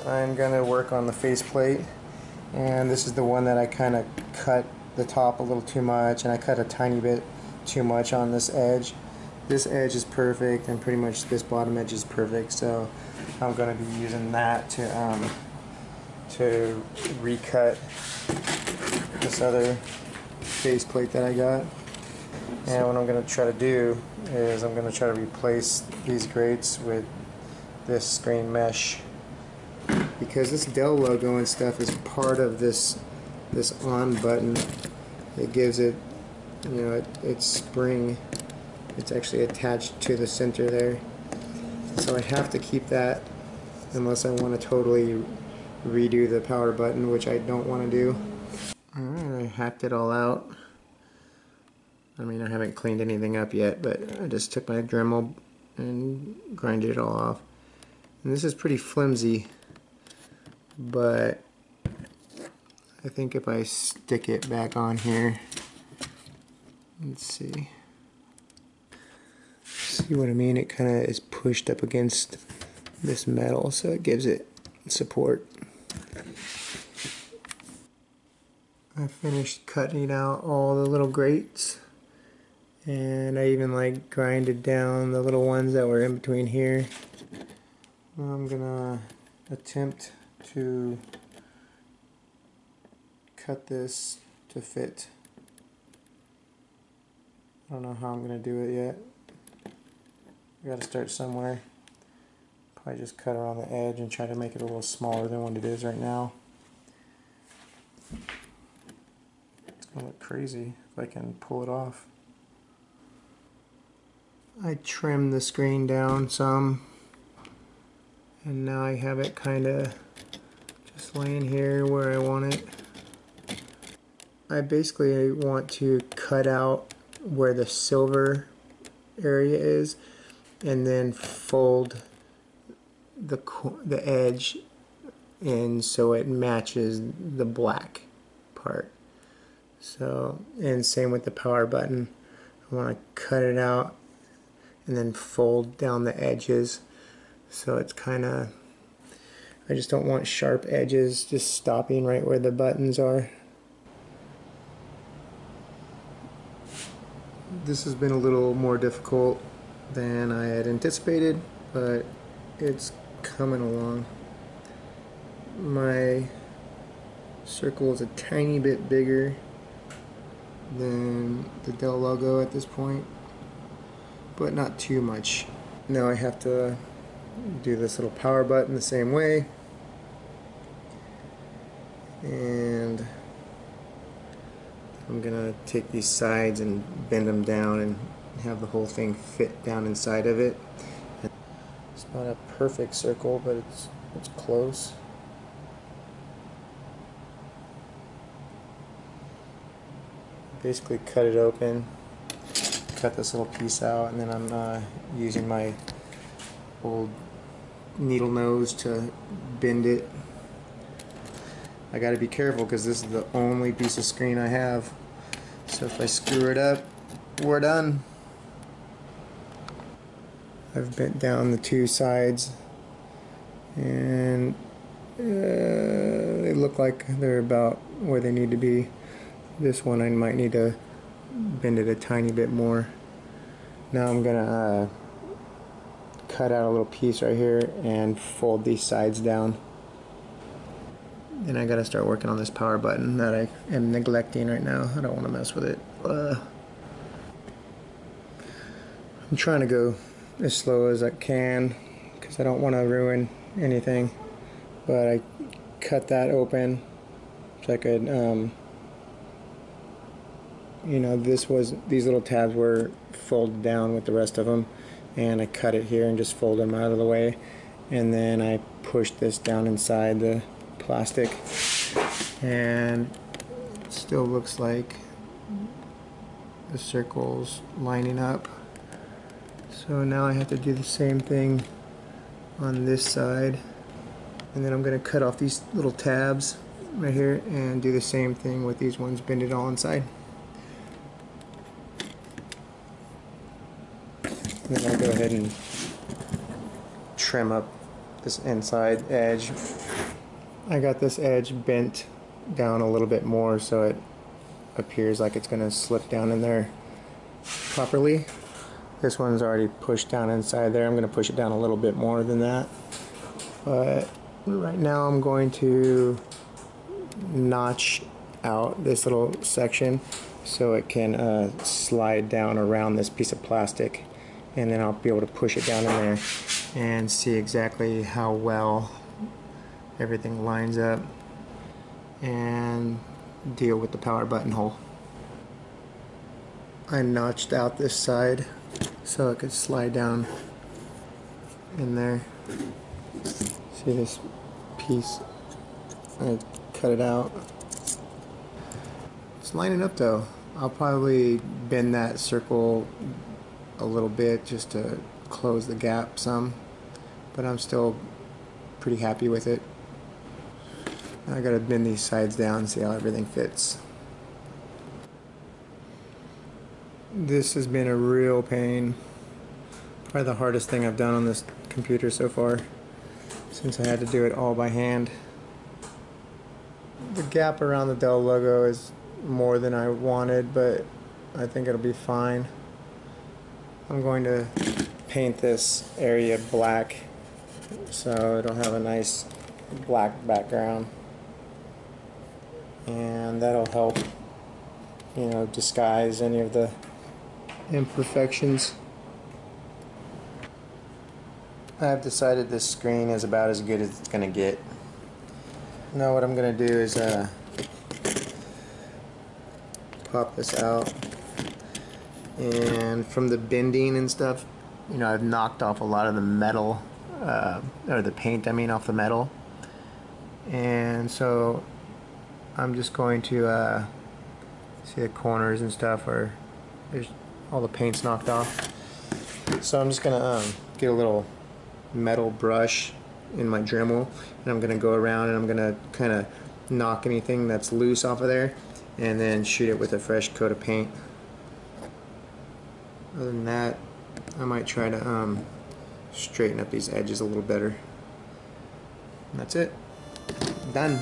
I'm going to work on the faceplate, and this is the one that I kind of cut the top a little too much, and I cut a tiny bit too much on this edge. This edge is perfect, and pretty much this bottom edge is perfect, so I'm going to be using that to recut this other faceplate that I got. And what I'm going to try to do is I'm going to try to replace these grates with this screen mesh, because this Dell logo and stuff is part of this on button. It gives it, you know, its spring. It's actually attached to the center there, so I have to keep that unless I want to totally redo the power button, which I don't want to do. Alright, I hacked it all out. I mean, I haven't cleaned anything up yet, but I just took my Dremel and grinded it all off. And this is pretty flimsy, but I think if I stick it back on here, let's see what I mean? It kind of is pushed up against this metal, so it gives it support. I finished cutting out all the little grates, and I even like grinded down the little ones that were in between here. I'm gonna attempt to cut this to fit. I don't know how I'm gonna do it yet. I gotta start somewhere. Probably just cut around the edge and try to make it a little smaller than what it is right now. It's gonna look crazy if I can pull it off. I trimmed the screen down some, and now I have it kinda just laying here where I want it. I basically want to cut out where the silver area is, and then fold the edge in so it matches the black part. So, and same with the power button. I want to cut it out and then fold down the edges so it's kind of, I just don't want sharp edges just stopping right where the buttons are. This has been a little more difficult than I had anticipated, but it's coming along. My circle is a tiny bit bigger than the Dell logo at this point, but not too much. Now I have to do this little power button the same way, and I'm gonna take these sides and bend them down and have the whole thing fit down inside of it. It's not a perfect circle, but it's close. Basically cut it open, cut this little piece out, and then I'm using my old needle nose to bend it. I gotta be careful because this is the only piece of screen I have, so if I screw it up, we're done. I've bent down the two sides, and they look like they're about where they need to be. This one I might need to bend it a tiny bit more. Now I'm gonna cut out a little piece right here and fold these sides down. And I gotta start working on this power button that I am neglecting right now. I don't want to mess with it. I'm trying to go as slow as I can because I don't want to ruin anything. But I cut that open so I could, you know, these little tabs were folded down with the rest of them, and I cut it here and just fold them out of the way, and then I pushed this down inside the plastic, and it still looks like the circles lining up. So now I have to do the same thing on this side, and then I'm going to cut off these little tabs right here and do the same thing with these ones, bend it all inside. And then I'll go ahead and trim up this inside edge. I got this edge bent down a little bit more so it appears like it's going to slip down in there properly. This one's already pushed down inside there. I'm going to push it down a little bit more than that. But right now I'm going to notch out this little section so it can slide down around this piece of plastic, and then I'll be able to push it down in there and see exactly how well everything lines up and deal with the power button hole. I notched out this side so it could slide down in there. See this piece? I cut it out. It's lining up though. I'll probably bend that circle a little bit just to close the gap some, but I'm still pretty happy with it. I gotta bend these sides down and see how everything fits. This has been a real pain. Probably the hardest thing I've done on this computer so far, since I had to do it all by hand. The gap around the Dell logo is more than I wanted, but I think it'll be fine. I'm going to paint this area black so it'll have a nice black background, and that'll help, you know, disguise any of the imperfections. I've decided this screen is about as good as it's gonna get. Now what I'm gonna do is pop this out, and from the bending and stuff, you know, I've knocked off a lot of the metal, or the paint I mean, off the metal, and so I'm just going to see the corners and stuff where there's all the paint's knocked off. So I'm just gonna get a little metal brush in my Dremel, and I'm gonna go around and I'm gonna kind of knock anything that's loose off of there and then shoot it with a fresh coat of paint. Other than that, I might try to straighten up these edges a little better. And that's it. Done.